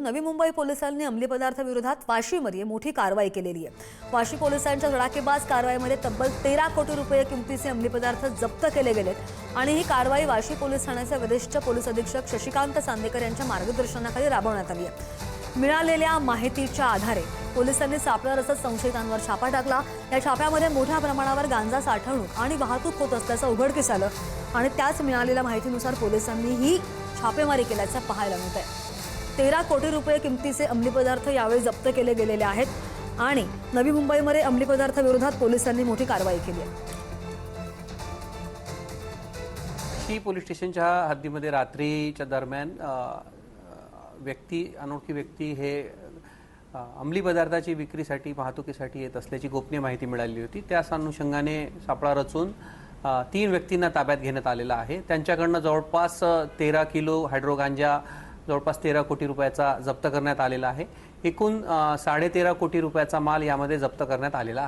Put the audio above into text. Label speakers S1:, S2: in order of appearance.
S1: नवी मुंबई पोलिसांनी अंमली पदार्थ विरोधात वाशीमध्ये मोठी कारवाई केलेली आहे। वाशी पोलिसांच्या धडाकेबाज कारवाईमध्ये तब्बल 13 कोटी रुपये किमतीचे अंमली पदार्थ जप्त केले गेलेत आणि ही कारवाई वाशी पोलीस ठाण्याचे वरिष्ठ पोलीस अधीक्षक शशिकांत चांदेकर यांच्या मार्गदर्शनाखाली राबवण्यात आली आहे। मिळालेल्या माहितीच्या आधारे पोलिसांनी सापळा रचत संशयितांवर छापा टाकला। या छाप्यामध्ये मोठ्या प्रमाणावर गांजा साठवणूक आणि वाहतूक होत असल्याचं उघडकीस आलं आणि त्याच मिळालेल्या माहितीनुसार पोलिसांनी ही छापेमारी केल्याचं पाहायला मिळतंय। 13 कोटी रुपये किमतीचे अंमली पदार्थ यावेळी जप्त केले गेलेले आहेत आणि नवी मुंबईमध्ये अंमली पदार्थ विरोधात पोलिसांनी मोठी कारवाई केली आहे।
S2: ही पोलीस स्टेशनच्या हद्दीमध्ये रात्रीच्या दरम्यान अनोळखी व्यक्ती हे अंमली पदार्थाची विक्रीसाठी वाहतुकीसाठी येत असल्याची गोपनीय माहिती मिळाली होती। त्याच अनुषंगाने सापळा रचून 3 व्यक्तींना ताब्यात घेण्यात आलेला आहे। त्यांच्याकडनं जवळपास 13 किलो हायड्रो गांजा जवळपास 13 कोटी रुपयाचा जप्त करण्यात आलेला आहे। एकूण 13.5 कोटी रुपयाचा माल यामध्ये जप्त करण्यात आलेला आहे।